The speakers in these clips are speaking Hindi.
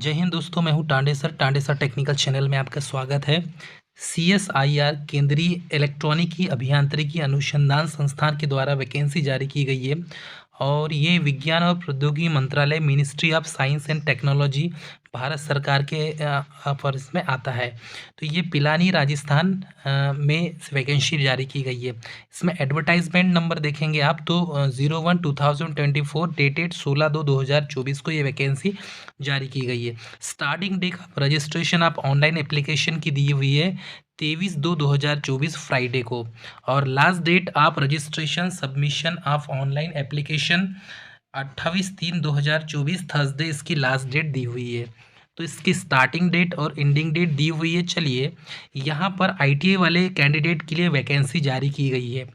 जय हिंद दोस्तों, मैं हूं टांडे सर टेक्निकल चैनल में आपका स्वागत है। CSIR केंद्रीय इलेक्ट्रॉनिकी अभियांत्रिकी अनुसंधान संस्थान के द्वारा वैकेंसी जारी की गई है और ये विज्ञान और प्रौद्योगिकी मंत्रालय ministry of science and technology Bharat सरकार के पर इसमें आता है। तो ये पिलानी राजस्थान में वैकेंसी जारी की गई है। इसमें एडवर्टाइजमेंट नंबर देखेंगे आप तो 01/2024 डेटेड 16/2/2024 को ये वैकेंसी जारी की गई है। स्टार्टिंग डेट ऑफ रजिस्ट्रेशन आप ऑनलाइन एप्लीकेशन की दी हुई है 23/2/2024 फ्राइडे को, और लास्ट डेट आप registration submission of online application 28/3/2024 Thursday इसकी लास्ट डेट दी हुई है। तो इसकी स्टार्टिंग डेट और एंडिंग डेट दी हुई है। चलिए, यहाँ पर ITI वाले कैंडिडेट के लिए वैकेंसी जारी की गई है।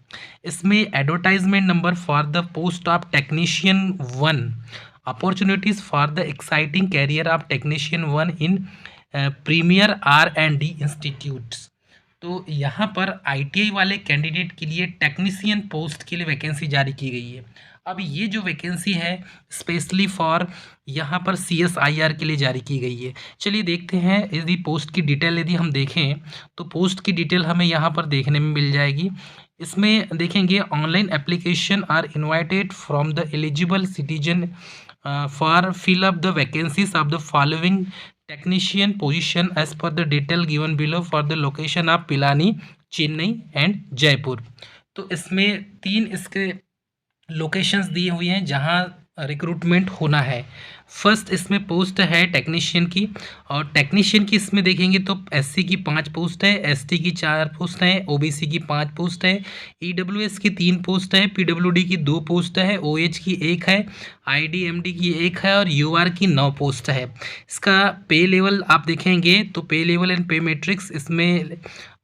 इसमें advertisement number for the post of technician 1, opportunities for the exciting career of technician 1 in premier R&D institutes. तो यहाँ पर ITI वाले कैंडिडेट के लिए टेक्नीशियन पोस्ट के लिए वैकेंसी जारी की गई है। अब ये जो वैकेंसी है स्पेशली फॉर यहाँ पर CSIR के लिए जारी की गई है। चलिए देखते हैं यदि पोस्ट की डिटेल यदि हम देखें तो पोस्ट की डिटेल हमें यहाँ पर देखने में मिल जाएगी। इसमें देखेंगे online application are invited from the eligible citizen for fill up the vacancies of the following technician position as per the detail given below for the location of Pilani, Chennai and Jaipur. तो इसमें 3 इसके लोकेशंस दिए हुए हैं जहां रिक्रूटमेंट होना है। फर्स्ट इसमें पोस्ट है टेक्नीशियन की, और टेक्नीशियन की इसमें देखेंगे तो SC की 5 पोस्ट है, ST की 4 पोस्ट है, OBC की 5 पोस्ट है, EWS की 3 पोस्ट है, PWD की 2 पोस्ट है, OH की 1 है, IDMD की 1 है और UR की 9 पोस्ट है। इसका पे लेवल आप देखेंगे तो पे लेवल एंड पे मैट्रिक्स इसमें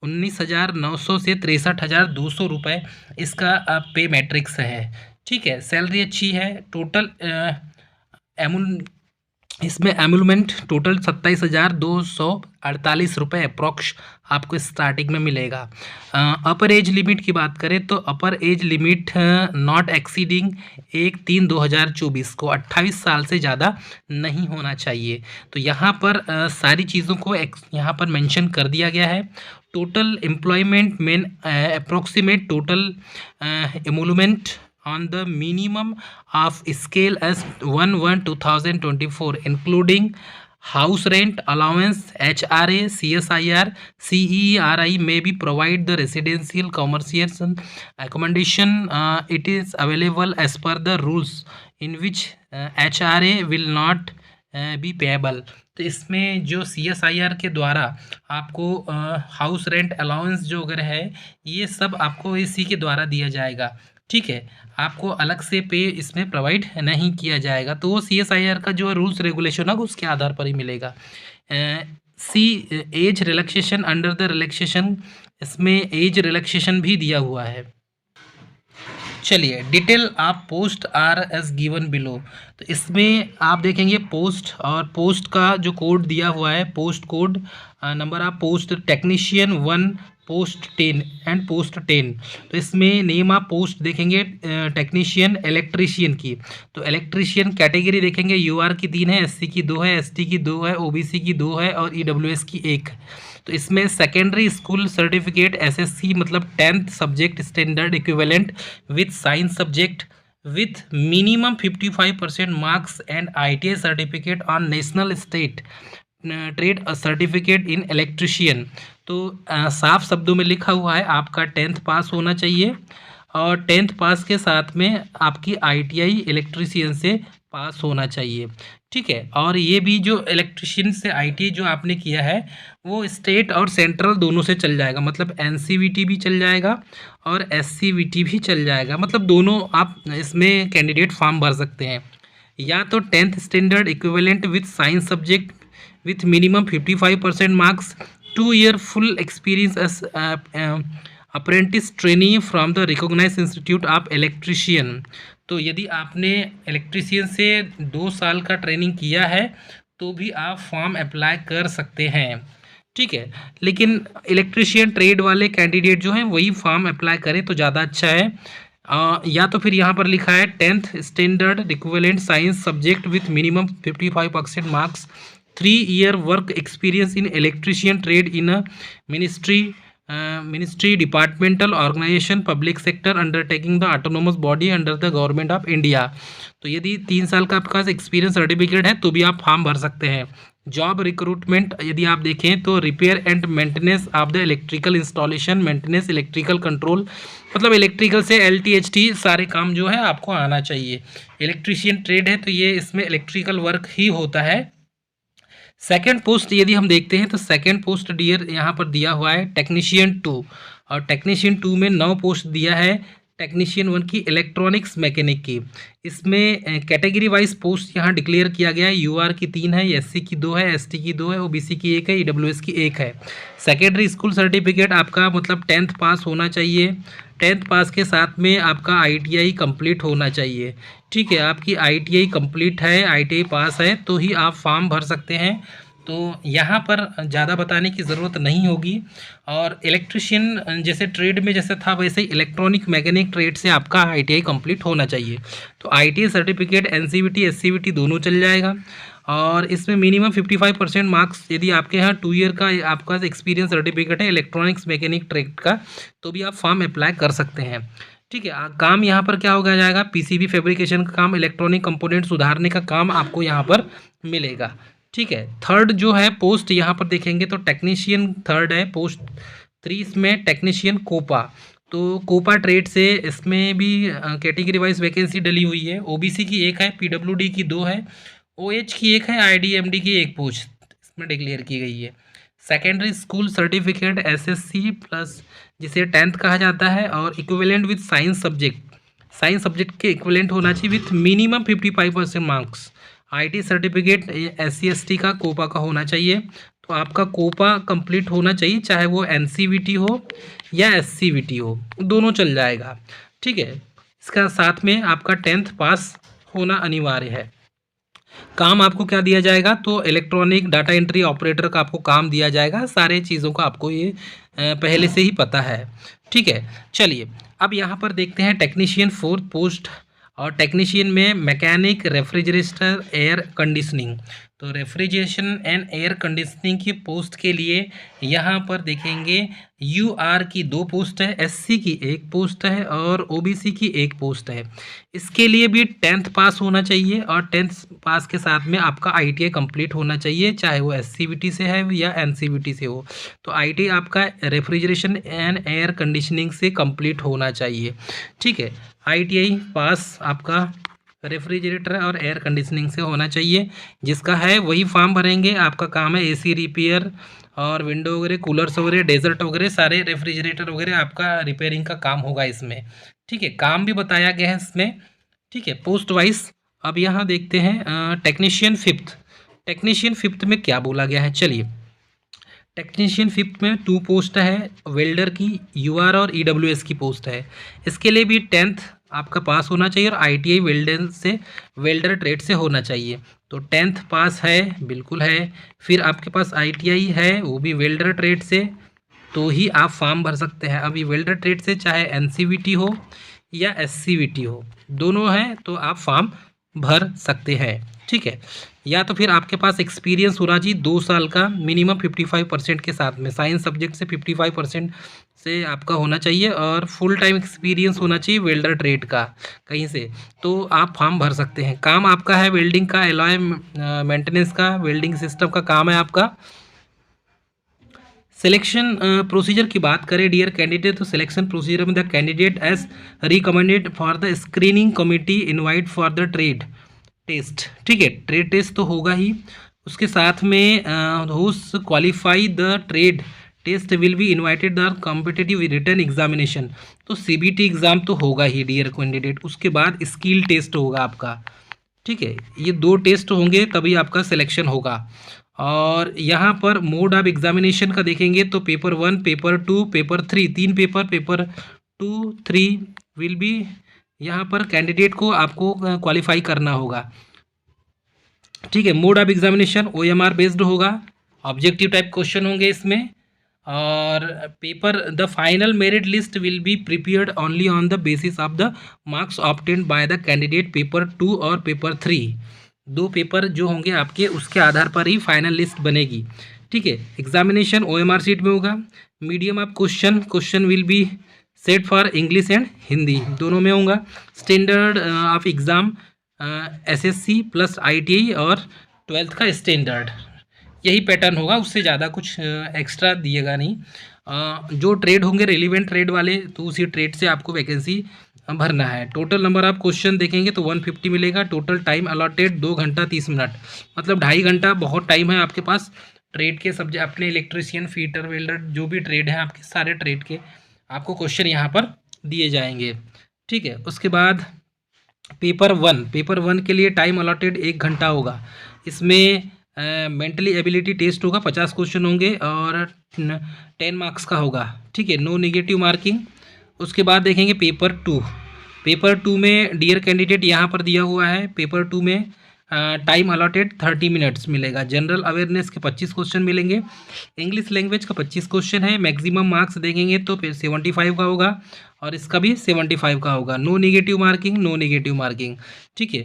19,900 से 63,200 रुपये इसका पे मैट्रिक्स है। ठीक है, सैलरी अच्छी है। टोटल इसमें एमुलमेंट टोटल 27,248 रुपये अप्रॉक्स आपको स्टार्टिंग में मिलेगा। अपर एज लिमिट की बात करें तो अपर एज लिमिट नॉट एक्सीडिंग 1/3/2024 को 28 साल से ज़्यादा नहीं होना चाहिए। तो यहाँ पर सारी चीज़ों को यहाँ पर मेंशन कर दिया गया है। Total employment men approximate total emolument on the minimum of scale as 1/1/2024 including house rent allowance, HRA, CSIR, CERI may be provide the residential commercial accommodation. It is available as per the rules in which HRA will not be payable। तो इसमें जो CSIR के द्वारा आपको हाउस रेंट अलाउंस जो अगर है ये सब आपको इसी के द्वारा दिया जाएगा। ठीक है, आपको अलग से पे इसमें प्रोवाइड नहीं किया जाएगा। तो वो CSIR का जो रूल्स रेगुलेशन है उसके आधार पर ही मिलेगा। Age relaxation under the relaxation, इसमें एज रिलैक्सेशन भी दिया हुआ है। चलिए, डिटेल आप post R S given below. तो इसमें आप देखेंगे पोस्ट, और पोस्ट का जो कोड दिया हुआ है post code number of post technician 1 post 10 and post 10। तो इसमें नेम ऑफ पोस्ट देखेंगे टेक्नीशियन इलेक्ट्रीशियन की। तो इलेक्ट्रीशियन कैटेगरी देखेंगे UR की 3 है, SC की 2 है, ST की 2 है, OBC की 2 है और EWS की 1 है। तो इसमें सेकेंडरी स्कूल सर्टिफिकेट SSC मतलब 10th subject standard equivalent with science subject with minimum 55% marks and ITI certificate on national state trade certificate in electrician. तो साफ शब्दों में लिखा हुआ है आपका 10th पास होना चाहिए, और 10th पास के साथ में आपकी ITI इलेक्ट्रीशियन से पास होना चाहिए। ठीक है, और ये भी जो इलेक्ट्रीशियन से ITI जो आपने किया है वो स्टेट और सेंट्रल दोनों से चल जाएगा, मतलब NCVT भी चल जाएगा और SCVT भी चल जाएगा, मतलब दोनों आप इसमें कैंडिडेट फॉर्म भर सकते हैं। या तो 10th standard equivalent with science subject with minimum 55% marks, 2 year full experience as apprentice trainee from the recognized institute of electrician। तो यदि आपने इलेक्ट्रीशियन से 2 साल का ट्रेनिंग किया है तो भी आप फॉर्म अप्लाई कर सकते हैं। ठीक है, लेकिन इलेक्ट्रीशियन ट्रेड वाले कैंडिडेट जो हैं वही फॉर्म अप्लाई करें तो ज़्यादा अच्छा है। या तो फिर यहाँ पर लिखा है 10th standard equivalent science subject with minimum 55% marks, 3 year work experience in electrician trade in a ministry departmental organization public sector undertaking the autonomous body under the government of India। तो यदि 3 साल का आपके पास एक्सपीरियंस सर्टिफिकेट है तो भी आप फॉर्म भर सकते हैं। जॉब रिक्रूटमेंट यदि आप देखें तो repair and maintenance of the electrical installation, maintenance electrical control, मतलब इलेक्ट्रिकल से LTHT सारे काम जो है आपको आना चाहिए। इलेक्ट्रीशियन ट्रेड है तो ये इसमें इलेक्ट्रिकल वर्क ही होता है। सेकेंड पोस्ट यदि हम देखते हैं तो सेकेंड पोस्ट डियर यहाँ पर दिया हुआ है टेक्नीशियन 2, और टेक्नीशियन 2 में 9 पोस्ट दिया है। टेक्नीशियन 1 की इलेक्ट्रॉनिक्स मैकेनिक की, इसमें कैटेगरी वाइज पोस्ट यहाँ डिक्लेयर किया गया है। UR की 3 है, SC की 2 है, ST की 2 है, OBC की 1 है, EWS की 1 है। सेकेंडरी स्कूल सर्टिफिकेट आपका मतलब 10th पास होना चाहिए। 10th पास के साथ में आपका ITI कंप्लीट होना चाहिए। ठीक है, आपकी ITI कंप्लीट है, ITI पास है तो ही आप फॉर्म भर सकते हैं। तो यहाँ पर ज़्यादा बताने की ज़रूरत नहीं होगी। और इलेक्ट्रिशियन जैसे ट्रेड में जैसे था वैसे ही इलेक्ट्रॉनिक मैकेनिक ट्रेड से आपका ITI कंप्लीट होना चाहिए। तो ITI सर्टिफिकेट NCVT SCVT दोनों चल जाएगा। और इसमें मिनिमम 55% मार्क्स यदि आपके यहाँ 2 ईयर का आपका एक्सपीरियंस सर्टिफिकेट है इलेक्ट्रॉनिक्स मैकेनिक ट्रेड का तो भी आप फॉर्म अप्लाई कर सकते हैं। ठीक है, काम यहाँ पर क्या होगा जाएगा, PCB फैब्रिकेशन का काम, इलेक्ट्रॉनिक कंपोनेंट सुधारने का काम आपको यहाँ पर मिलेगा। ठीक है, थर्ड जो है पोस्ट यहाँ पर देखेंगे तो टेक्नीशियन थर्ड है पोस्ट 3, इसमें टेक्नीशियन कोपा। तो कोपा ट्रेड से इसमें भी कैटेगरी वाइज वैकेंसी डली हुई है। OBC की 1 है, PWD की 2 है, OH की 1 है, IDMD की 1 पोस्ट इसमें डिक्लेयर की गई है। Secondary school certificate SSC plus जिसे 10th कहा जाता है, और इक्विवेलेंट विथ साइंस सब्जेक्ट के इक्विवेलेंट होना चाहिए with minimum 55% marks. IT certificate SC ST का कोपा का होना चाहिए। तो आपका कोपा कंप्लीट होना चाहिए, चाहे वो NCVT हो या SCVT हो, दोनों चल जाएगा। ठीक है, इसका साथ में आपका 10th पास होना अनिवार्य है। काम आपको क्या दिया जाएगा, तो इलेक्ट्रॉनिक डाटा एंट्री ऑपरेटर का आपको काम दिया जाएगा। सारे चीज़ों का आपको ये पहले से ही पता है। ठीक है, चलिए अब यहाँ पर देखते हैं टेक्नीशियन 4th पोस्ट, और टेक्नीशियन में मैकेनिक रेफ्रिजरेटर एयर कंडीशनिंग। तो रेफ्रिजरेशन एंड एयर कंडीशनिंग की पोस्ट के लिए यहाँ पर देखेंगे UR की 2 पोस्ट है, SC की 1 पोस्ट है, और OBC की 1 पोस्ट है। इसके लिए भी 10th पास होना चाहिए, और 10th पास के साथ में आपका ITI कंप्लीट होना चाहिए, चाहे वो SCVT से है या NCVT से हो। तो ITI आपका रेफ्रिजरेशन एंड एयर कंडीशनिंग से कंप्लीट होना चाहिए। ठीक है, ITI पास आपका रेफ्रिजरेटर और एयर कंडीशनिंग से होना चाहिए। जिसका है वही फॉर्म भरेंगे। आपका काम है AC रिपेयर और विंडो वगैरह, कूलर्स वगैरह, डेजर्ट वगैरह, सारे रेफ्रिजरेटर वगैरह आपका रिपेयरिंग का काम होगा इसमें। ठीक है, काम भी बताया गया है इसमें। ठीक है, पोस्ट वाइज अब यहाँ देखते हैं टेक्नीशियन 5th में क्या बोला गया है। चलिए, टेक्नीशियन 5th में 2 पोस्ट है, वेल्डर की UR और EWS की पोस्ट है। इसके लिए भी 10th आपका पास होना चाहिए, और ITI वेल्डर ट्रेड से होना चाहिए। तो 10th पास है, बिल्कुल है। फिर आपके पास ITI है, वो भी वेल्डर ट्रेड से, तो ही आप फॉर्म भर सकते हैं। अभी वेल्डर ट्रेड से चाहे NCVT हो या SCVT हो, दोनों हैं तो आप फॉर्म भर सकते हैं। ठीक है, या तो फिर आपके पास एक्सपीरियंस होना चाहिए 2 साल का मिनिमम 55% के साथ में, साइंस सब्जेक्ट से 55% से आपका होना चाहिए, और फुल टाइम एक्सपीरियंस होना चाहिए वेल्डर ट्रेड का कहीं से, तो आप फॉर्म भर सकते हैं। काम आपका है वेल्डिंग का, एलॉय मेंटेनेंस का, वेल्डिंग सिस्टम का काम है आपका। सिलेक्शन प्रोसीजर की बात करें डियर कैंडिडेट, तो सिलेक्शन प्रोसीजर में the candidate as recommended for the screening committee invite for the trade test. ठीक है, ट्रेड टेस्ट तो होगा ही, उसके साथ में who's qualify the trade test will be invited the competitive written examination. तो CBT एग्ज़ाम तो होगा ही डियर कैंडिडेट, उसके बाद स्किल टेस्ट होगा आपका। ठीक है, ये 2 टेस्ट होंगे तभी आपका सिलेक्शन होगा। और यहाँ पर मोड ऑफ एग्जामिनेशन का देखेंगे तो paper 1, paper 2, paper 3, 3 paper 2, 3 will be, यहाँ पर कैंडिडेट को आपको क्वालिफाई करना होगा। ठीक है, mode of examination OMR based होगा, ऑब्जेक्टिव टाइप क्वेश्चन होंगे इसमें। और paper the final merit list will be prepared only on the basis of the marks obtained by the candidate paper 2 और पेपर 3। 2 पेपर जो होंगे आपके उसके आधार पर ही फाइनल लिस्ट बनेगी। ठीक है, एग्जामिनेशन OMR शीट में होगा। Medium of question will be set for English and Hindi, दोनों में होगा। Standard of exam SSC plus ITI और 12th का स्टैंडर्ड, यही पैटर्न होगा, उससे ज़्यादा कुछ एक्स्ट्रा दिएगा नहीं। जो ट्रेड होंगे रेलिवेंट ट्रेड वाले, तो उसी ट्रेड से आपको वैकेंसी भरना है। टोटल नंबर आप क्वेश्चन देखेंगे तो 150 मिलेगा। टोटल टाइम अलॉटेड 2 घंटा 30 मिनट, मतलब 2.5 घंटा बहुत टाइम है आपके पास ट्रेड के सब्जेक्ट, अपने इलेक्ट्रीशियन, फीटर, वेल्डर, जो भी ट्रेड हैं आपके, सारे ट्रेड के आपको क्वेश्चन यहाँ पर दिए जाएंगे। ठीक है, उसके बाद पेपर 1 के लिए टाइम अलॉटेड 1 घंटा होगा। इसमें मेंटली एबिलिटी टेस्ट होगा, 50 क्वेश्चन होंगे और 10 मार्क्स का होगा। ठीक है, नो नेगेटिव मार्किंग। उसके बाद देखेंगे पेपर टू में डियर कैंडिडेट यहाँ पर दिया हुआ है। पेपर 2 में टाइम अलॉटेड 30 मिनट्स मिलेगा। जनरल अवेयरनेस के 25 क्वेश्चन मिलेंगे। इंग्लिश लैंग्वेज का 25 क्वेश्चन है। मैक्सिमम मार्क्स देखेंगे तो 75 का होगा और इसका भी 75 का होगा। No negative marking. ठीक है,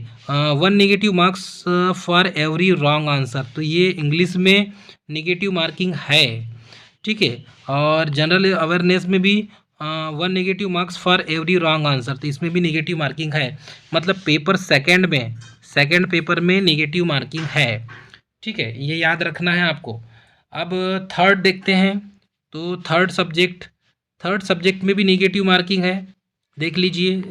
1 negative marks for every wrong answer, तो ये इंग्लिश में नेगेटिव मार्किंग है। ठीक है, और जनरल अवेयरनेस में भी 1 negative marks for every wrong answer, तो इसमें भी नेगेटिव मार्किंग है। मतलब पेपर सेकंड पेपर में नेगेटिव मार्किंग है। ठीक है, ये याद रखना है आपको। अब थर्ड देखते हैं, तो थर्ड सब्जेक्ट में भी नेगेटिव मार्किंग है। देख लीजिए,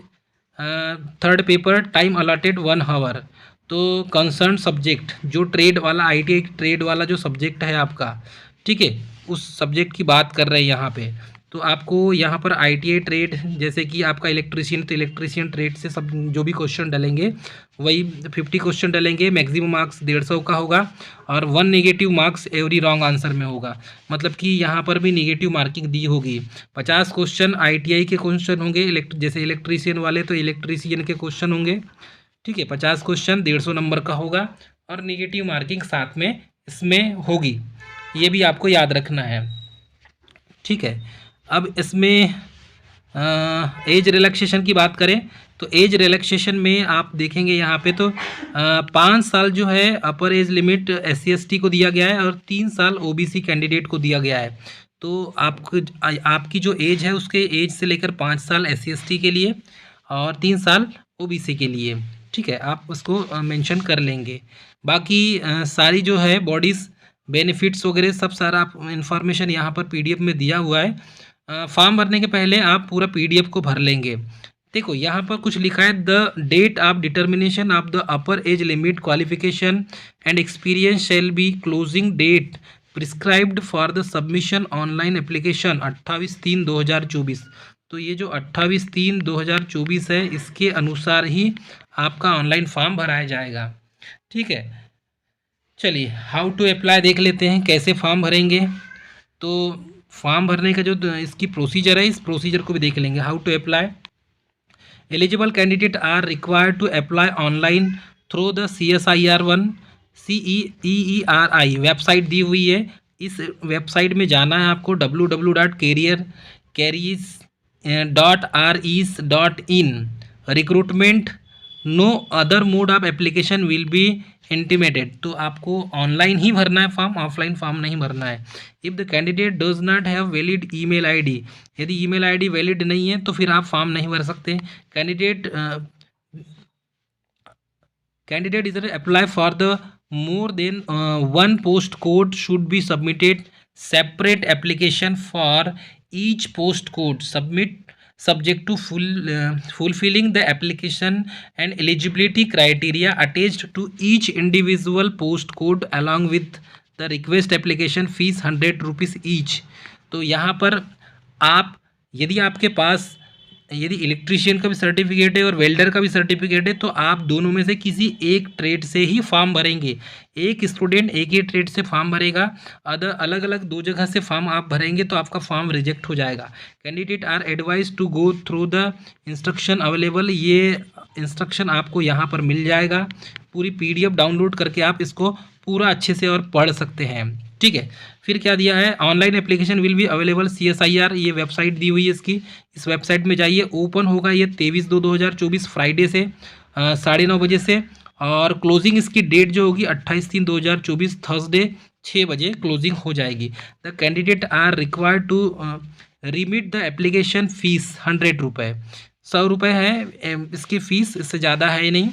third paper time allotted 1 hour. तो कंसर्न सब्जेक्ट जो ट्रेड वाला ITI ट्रेड वाला जो सब्जेक्ट है आपका, ठीक है, उस सब्जेक्ट की बात कर रहे हैं यहाँ पे। तो आपको यहाँ पर ITI ट्रेड, जैसे कि आपका इलेक्ट्रीशियन, तो इलेक्ट्रीशियन ट्रेड से सब जो भी क्वेश्चन डलेंगे वही 50 क्वेश्चन डलेंगे। मैक्सिमम मार्क्स 150 का होगा और 1 negative marks every wrong answer में होगा। मतलब कि यहाँ पर भी नेगेटिव मार्किंग दी होगी। 50 क्वेश्चन ITI के क्वेश्चन होंगे, जैसे इलेक्ट्रीशियन वाले तो इलेक्ट्रीशियन के क्वेश्चन होंगे। ठीक है, 50 क्वेश्चन 150 नंबर का होगा और नेगेटिव मार्किंग साथ में इसमें होगी, ये भी आपको याद रखना है। ठीक है, अब इसमें एज रिलैक्सेशन की बात करें तो एज रिलैक्सेशन में आप देखेंगे यहाँ पे तो 5 साल जो है अपर एज लिमिट SC ST को दिया गया है और 3 साल OBC कैंडिडेट को दिया गया है। तो आपकी जो एज है उसके एज से लेकर 5 साल SC ST के लिए और 3 साल OBC के लिए। ठीक है, आप उसको मेंशन कर लेंगे। बाकी सारी जो है बॉडीज़, बेनिफिट्स वगैरह सब सारा आप इन्फॉर्मेशन यहाँ पर PDF में दिया हुआ है। फॉर्म भरने के पहले आप पूरा PDF को भर लेंगे। देखो यहाँ पर कुछ लिखा है, the date of determination of the upper age limit qualification and experience shall be closing date prescribed for the submission online application 28/3/2024। तो ये जो 28/3/2024 है, इसके अनुसार ही आपका ऑनलाइन फॉर्म भराया जाएगा। ठीक है, चलिए हाउ टू अप्लाई देख लेते हैं, कैसे फॉर्म भरेंगे। तो फॉर्म भरने का जो इसकी प्रोसीजर है, इस प्रोसीजर को भी देख लेंगे। How to apply, eligible candidate are required to apply online through the CSIR1 CEERI website दी हुई है। इस वेबसाइट में जाना है आपको, www.careers.res.in। Recruitment, no other mode of application will be intimated. तो आपको ऑनलाइन ही भरना है फॉर्म, ऑफलाइन फॉर्म नहीं भरना है। If the candidate does not have valid email ID, यदि ईमेल ID वैलिड नहीं है तो फिर आप फॉर्म नहीं भर सकते। Candidate is apply for the more than 1 post code should be submitted separate application for each post code subject to fulfilling the application and eligibility criteria attached to each individual post code along with the request application fees 100 rupees each। तो यहाँ पर आप यदि आपके पास इलेक्ट्रीशियन का भी सर्टिफिकेट है और वेल्डर का भी सर्टिफिकेट है तो आप दोनों में से किसी एक ट्रेड से ही फॉर्म भरेंगे। एक स्टूडेंट एक ही ट्रेड से फॉर्म भरेगा, अलग अलग 2 जगह से फॉर्म आप भरेंगे तो आपका फॉर्म रिजेक्ट हो जाएगा। Candidate are advise to go through the instruction available, ये इंस्ट्रक्शन आपको यहाँ पर मिल जाएगा। पूरी PDF डाउनलोड करके आप इसको पूरा अच्छे से और पढ़ सकते हैं। ठीक है, फिर क्या दिया है, online application will be available CSIR, ये वेबसाइट दी हुई है इसकी। इस वेबसाइट में जाइए, ओपन होगा ये 23/2/2024 फ्राइडे से 9:30 बजे से और क्लोजिंग इसकी डेट जो होगी 28/3/2024 थर्सडे 6 बजे क्लोजिंग हो जाएगी। The candidate are required to remit the application fee 100 रुपये, 100 रुपये है इसकी फ़ीस, इससे ज़्यादा है ही नहीं।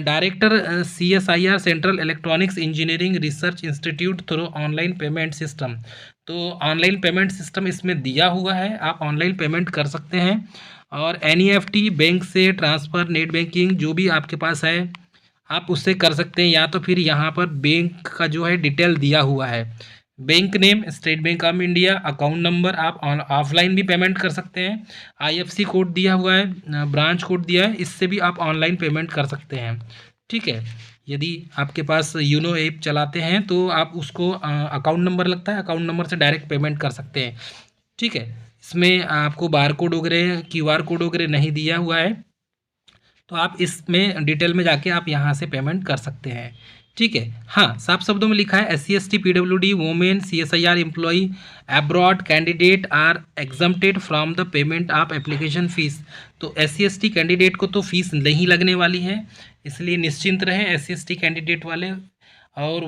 Director CSIR central electronics engineering research institute through online payment system. तो ऑनलाइन पेमेंट सिस्टम इसमें दिया हुआ है, आप ऑनलाइन पेमेंट कर सकते हैं। और NEFT बैंक से ट्रांसफ़र, नेट बैंकिंग जो भी आपके पास है आप उससे कर सकते हैं, या तो फिर यहाँ पर बैंक का जो है डिटेल दिया हुआ है, bank name state bank of India, account number. आप ऑफलाइन भी पेमेंट कर सकते हैं, IFSC कोड दिया हुआ है, ब्रांच कोड दिया है, इससे भी आप ऑनलाइन पेमेंट कर सकते हैं। ठीक है, यदि आपके पास यूनो ऐप चलाते हैं तो आप उसको अकाउंट नंबर लगता है, अकाउंट नंबर से डायरेक्ट पेमेंट कर सकते हैं। ठीक है, इसमें आपको बार कोड वगैरह QR कोड वगैरह नहीं दिया हुआ है, तो आप इसमें डिटेल में जाके आप यहाँ से पेमेंट कर सकते हैं। ठीक है, हाँ, साफ शब्दों में लिखा है SC ST PWD women CSIR employee abroad candidate are exempted from the payment of application fees. तो SC ST कैंडिडेट को तो फीस नहीं लगने वाली है, इसलिए निश्चिंत रहें SC ST कैंडिडेट वाले। और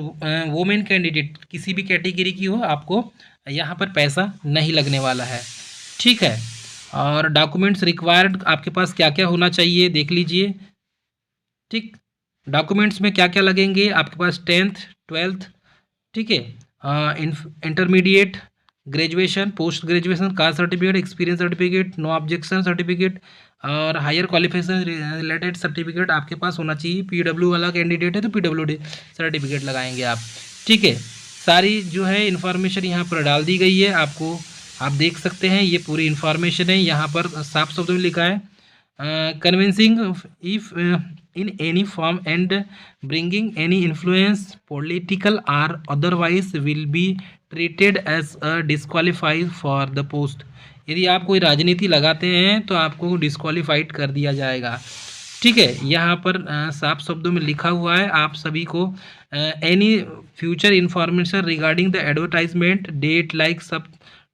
वोमेन कैंडिडेट किसी भी कैटेगरी की हो, आपको यहाँ पर पैसा नहीं लगने वाला है। ठीक है, और डॉक्यूमेंट्स रिक्वायर्ड आपके पास क्या क्या होना चाहिए देख लीजिए। ठीक, डॉक्यूमेंट्स में क्या क्या लगेंगे आपके पास 10th 12th, ठीक है, intermediate, graduation, post graduation, caste certificate, experience certificate, no objection certificate और हायर क्वालिफिकेशन रिलेटेड सर्टिफिकेट आपके पास होना चाहिए। PW वाला कैंडिडेट है तो PWD सर्टिफिकेट लगाएंगे आप। ठीक है, सारी जो है इन्फॉर्मेशन यहाँ पर डाल दी गई है, आपको आप देख सकते हैं, ये पूरी इन्फॉर्मेशन है। यहाँ पर साफ शब्दों में लिखा है convincing if in any form and bringing any influence political or otherwise will be treated as a disqualify for the post। यदि आप कोई राजनीति लगाते हैं तो आपको डिस्क्वालीफाइड कर दिया जाएगा। ठीक है, यहाँ पर साफ शब्दों में लिखा हुआ है आप सभी को any future information regarding the advertisement date like सब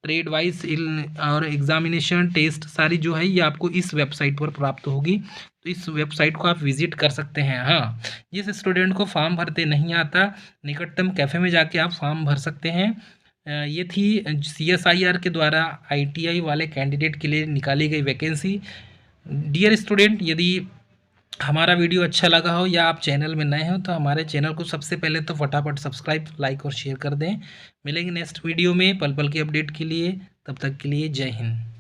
ट्रेड वाइज और एग्जामिनेशन टेस्ट सारी जो है ये आपको इस वेबसाइट पर प्राप्त होगी, तो इस वेबसाइट को आप विजिट कर सकते हैं। हाँ, जिस स्टूडेंट को फॉर्म भरते नहीं आता, निकटतम कैफ़े में जाके आप फॉर्म भर सकते हैं। ये थी CSIR के द्वारा ITI वाले कैंडिडेट के लिए निकाली गई वैकेंसी। डियर स्टूडेंट, यदि हमारा वीडियो अच्छा लगा हो या आप चैनल में नए हो तो हमारे चैनल को सबसे पहले तो फटाफट सब्सक्राइब, लाइक और शेयर कर दें। मिलेंगे नेक्स्ट वीडियो में पल पल के अपडेट के लिए, तब तक के लिए जय हिंद।